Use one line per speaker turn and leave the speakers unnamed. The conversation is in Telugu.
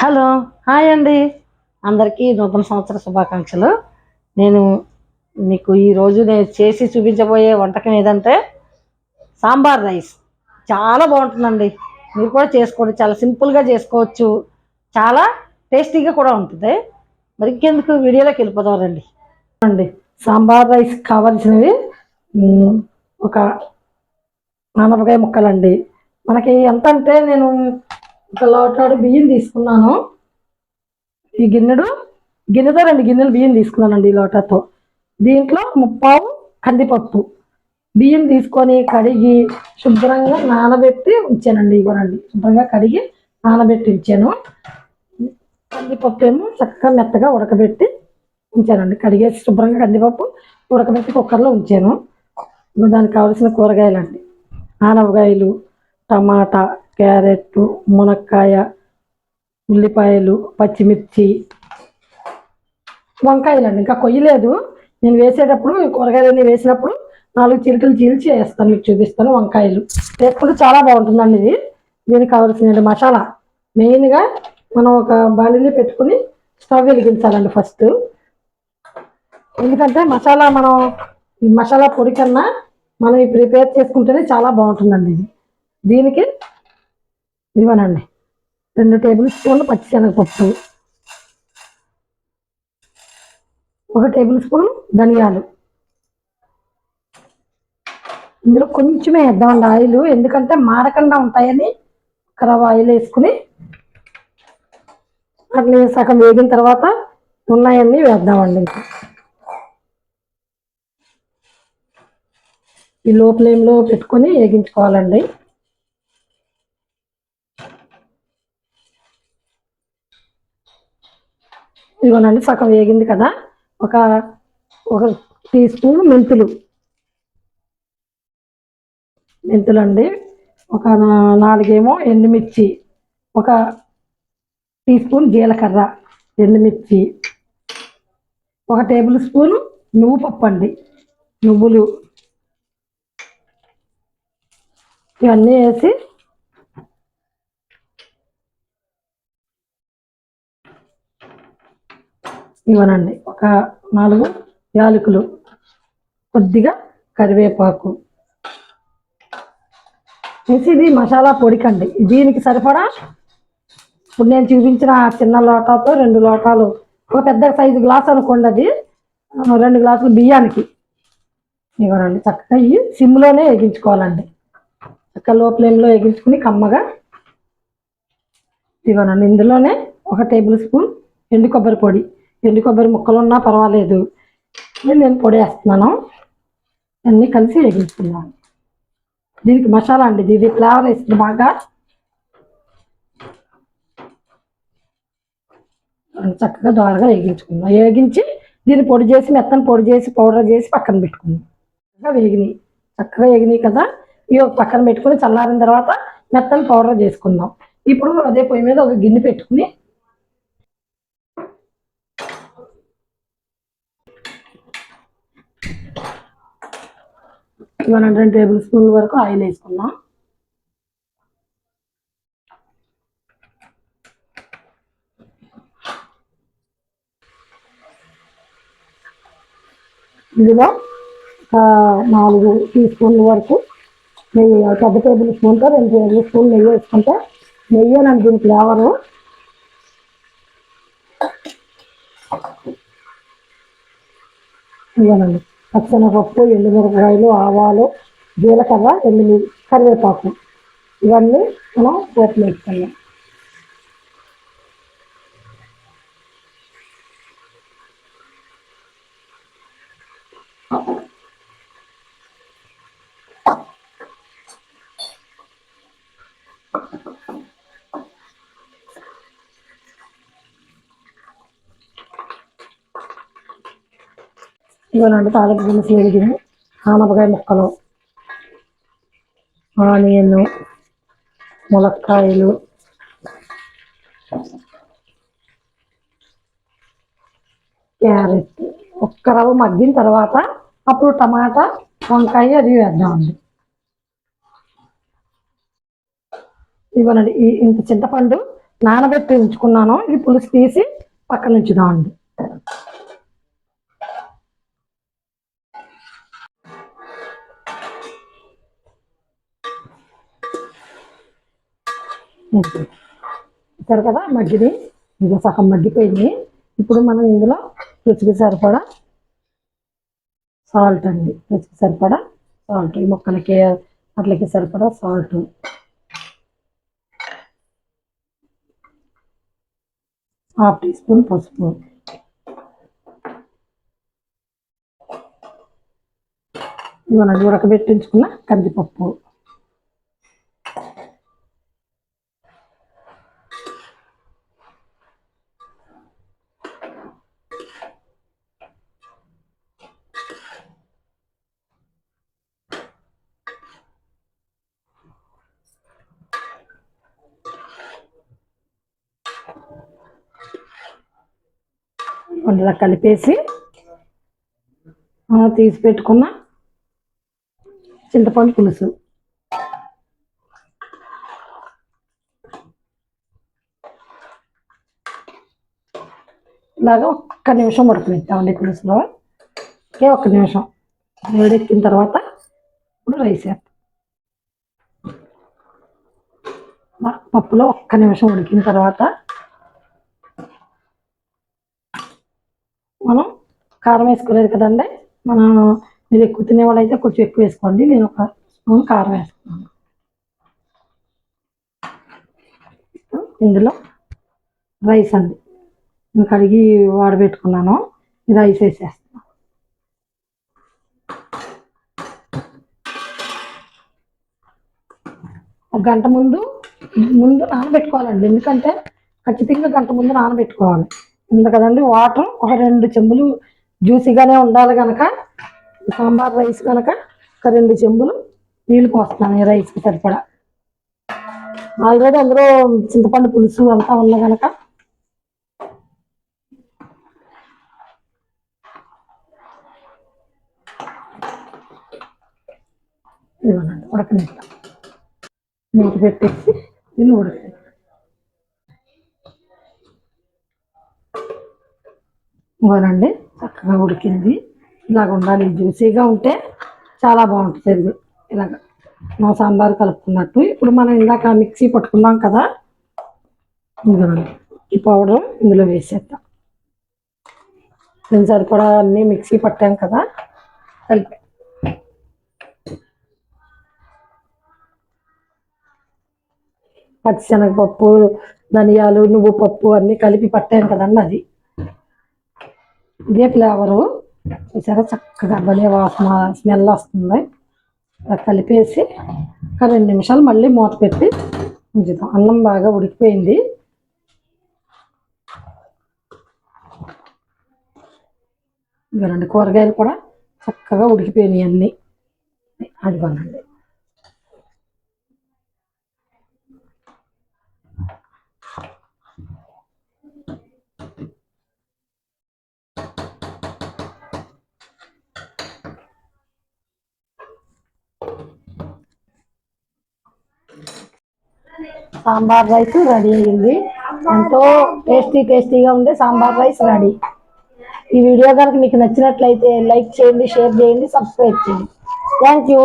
హలో, హాయ్ అండి. అందరికీ నూతన సంవత్సర శుభాకాంక్షలు. నేను మీకు ఈరోజు నేను చేసి చూపించబోయే వంటకం ఏదంటే సాంబార్ రైస్. చాలా బాగుంటుందండి. మీరు కూడా చేసుకోండి. చాలా సింపుల్గా చేసుకోవచ్చు. చాలా టేస్టీగా కూడా ఉంటుంది. మరి ఇంకెందుకు వీడియోలోకి వెళ్ళిపోదాం రండి. అండి, సాంబార్ రైస్ కావాల్సినవి ఒక ఆనపకాయ ముక్కలండి. మనకి ఎంత అంటే నేను ఒక లోటాడు బియ్యం తీసుకున్నాను. ఈ గిన్నెతో 2 గిన్నెలు బియ్యం తీసుకున్నానండి ఈ లోటాతో. దీంట్లో 3/4 కందిపప్పు బియ్యం తీసుకొని కడిగి శుభ్రంగా నానబెట్టి ఉంచానండి. ఇవ్వనండి, శుభ్రంగా కడిగి నానబెట్టి ఉంచాను. కందిపప్పు ఏమో చక్కగా మెత్తగా ఉడకబెట్టి ఉంచానండి. కడిగేసి శుభ్రంగా కందిపప్పు ఉడకబెట్టి కుక్కర్లో ఉంచాను. దానికి కావాల్సిన కూరగాయలండి: ఆనపకాయలు, టమాటా, క్యారెట్, మునక్కాయ, ఉల్లిపాయలు, పచ్చిమిర్చి, వంకాయలండి. ఇంకా కొయ్యలేదు. నేను వేసేటప్పుడు కూరగాయలన్నీ వేసినప్పుడు 4 చిలుకలు చీల్చి వేస్తాను, మీకు చూపిస్తాను. వంకాయలు వేసుకుంటే చాలా బాగుంటుందండి ఇది. దీనికి కావాల్సిన మసాలా మెయిన్గా మనం ఒక బాణీలో పెట్టుకుని స్టవ్ వెలిగించాలండి ఫస్ట్. ఎందుకంటే ఈ మసాలా పొడి కన్నా మనం ప్రిపేర్ చేసుకుంటేనే చాలా బాగుంటుందండి ఇది. దీనికి ఇవ్వనండి 2 టేబుల్ స్పూన్లు పచ్చిశనగపప్పు, 1 టేబుల్ స్పూన్ ధనియాలు. ఇందులో కొంచెమే వేద్దామండి ఆయిల్, ఎందుకంటే మాడకుండా ఉంటాయని. ఒక రవ్వ ఆయిల్ వేసుకుని అట్లా సగం వేగిన తర్వాత ఉన్నాయన్నీ వేద్దామండి. ఇంకా ఈ లో ఫ్లేమ్లో పెట్టుకొని వేగించుకోవాలండి. ఇదిగోనండి, సగం వేగింది కదా. ఒక 1 టీ స్పూన్ మెంతులండి. ఒక 4 ఏమో ఎండుమిర్చి, 1 టీ స్పూన్ జీలకర్ర, ఎండుమిర్చి, 1 టేబుల్ స్పూన్ నువ్వు పప్పు అండి, నువ్వులు. ఇవన్నీ వేసి ఇవ్వనండి. ఒక 4 యాలకులు, కొద్దిగా కరివేపాకు వేసి ఇది మసాలా పొడికండి. దీనికి సరిపడా ఇప్పుడు నేను చూపించిన చిన్న లోటాతో 2 లోటాలు, ఒక పెద్ద సైజు గ్లాస్ అనుకోండి, అది 2 గ్లాసులు బియ్యానికి. ఇవ్వనండి, చక్కగా ఇవి సిమ్లోనే వేగించుకోవాలండి. చక్కగా లో ఫ్లేమ్లో వేగించుకుని కమ్మగా. ఇవ్వనండి, ఇందులోనే 1 టేబుల్ స్పూన్ ఎండు కొబ్బరి పొడి. ఎండు కొబ్బరి ముక్కలు ఉన్నా పర్వాలేదు, నేను పొడి వేస్తున్నాను. అన్నీ కలిసి వేగించుకున్నాను. దీనికి మసాలా అండి, ఇది ఫ్లేవర్ వేస్తుంది బాగా. చక్కగా దోరగా వేగించుకుందాం. వేగించి దీన్ని పొడి చేసి, మెత్తని పొడి చేసి పౌడర్ చేసి పక్కన పెట్టుకుందాం. చక్కగా వేగినాయి కదా. ఇవి పక్కన పెట్టుకుని చల్లారిన తర్వాత మెత్తని పౌడర్ చేసుకుందాం. ఇప్పుడు అదే పొయ్యి మీద ఒక గిన్నె పెట్టుకుని ఇవాళ 2 టేబుల్ స్పూన్ల వరకు ఆయిల్ వేసుకుందాం. ఇందులో 4 టీ స్పూన్ల వరకు నెయ్యి, పెద్ద టేబుల్ స్పూన్తో 2 టేబుల్ స్పూన్లు నెయ్యి వేసుకుంటే నెయ్యేనండి దీని ఫ్లేవరు. ఇవ్వనండి, పచ్చనపప్పు, ఎండుమిరపకాయలు, ఆవాలు, జీలకర్ర, కరివేపాకు, ఇవన్నీ మనం పోపులు వేసుకున్నాం. ఇవ్వనండి, తాలింపు దినుసులు వేగినాయి. ఆనపకాయ ముక్కలు, ఆనియన్, ములక్కాయలు, క్యారెట్ ఒక్క రవ్వ మగ్గిన తర్వాత అప్పుడు టమాటా, వంకాయ అది వేద్దామండి. ఇవ్వనండి, ఇంత చింతపండు నానబెట్టి ఉంచుకున్నాను. ఈ పులుసు తీసి పక్కన ఉంచుదామండి. చూసారు కదా మగ్గిది, ఇది సగం మగ్గిపోయింది. ఇప్పుడు మనం ఇందులో రుచికి సరిపడా సాల్ట్ అండి, రుచికి సరిపడా సాల్ట్, ఈ ముక్కలకి అట్లకి సరిపడా సాల్ట్, హాఫ్ టీ స్పూన్ పసుపు, మనం ఉడకబెట్టించుకున్న కందిపప్పు, ఇలా కలిపేసి తీసి పెట్టుకున్న చింతపండు పులుసు, ఇలాగా ఒక్క నిమిషం ఉడకనిద్దామండి పులుసులో. ఒక్క నిమిషం వేడెక్కిన తర్వాత ఇప్పుడు రైస్ వేస్తాం. పప్పులో ఒక్క నిమిషం ఉడికిన తర్వాత మనం కారం వేసుకోలేదు కదండి. మీరు ఎక్కువ తినేవాళ్ళు అయితే కొంచెం ఎక్కువ వేసుకోండి. నేను ఒక స్పూన్ కారం వేసుకున్నాను. ఇందులో రైస్ అండి, నేను కడిగి వాడబెట్టుకున్నాను. ఈ రైస్ వేసేస్తాను. ఒక గంట ముందు నానబెట్టుకోవాలండి, ఎందుకంటే ఖచ్చితంగా గంట ముందు నానబెట్టుకోవాలి. కదండి వాటర్ ఒక 2 చెంబులు జ్యూసీగానే ఉండాలి కనుక, సాంబార్ రైస్ కనుక ఒక 2 చెంబులు నీళ్ళు పోస్తున్నాను ఈ రైస్కి సరిపడా. ఆల్రెడీ అందులో చింతపండు పులుసు అంతా ఉన్న కనుక ఇవ్వనండి ఉడకనిస్తాం. మూత పెట్టేసి దీన్ని ఉడకనిస్తాం. ఇవ్వనండి చక్కగా ఉడికింది. ఇలాగ ఉండాలి, జ్యూసీగా ఉంటే చాలా బాగుంటుంది. ఇలాగ మా సాంబార్ కలుపుకున్నట్టు. ఇప్పుడు మనం ఇందాక మిక్సీ పట్టుకున్నాం కదా, ఇదిగోండి ఈ పౌడర్ ఇందులో వేసేద్దాం. దీని సరిపడా అన్నీ మిక్సీ పట్టాం కదా, కలిపి పచ్చిశనగపప్పు, ధనియాలు, నువ్వు పప్పు అన్నీ కలిపి పట్టాం కదండి, అది ఇదే ఫ్లేవరు. చూసారా చక్కగా భలే వాసన, స్మెల్ వస్తుంది. కలిపేసి ఒక 2 నిమిషాలు మళ్ళీ మూత పెట్టి ఉంచుదాం. అన్నం బాగా ఉడికిపోయింది. ఇవ్వనండి కూరగాయలు కూడా చక్కగా ఉడికిపోయినాయి అన్నీ. అదిగోనండి సాంబార్ రైస్ రెడీ అయ్యింది. ఎంతో టేస్టీగా ఉండే సాంబార్ రైస్ రెడీ. ఈ వీడియో కనుక మీకు నచ్చినట్లయితే లైక్ చేయండి, షేర్ చేయండి, సబ్స్క్రైబ్ చేయండి. Thank you.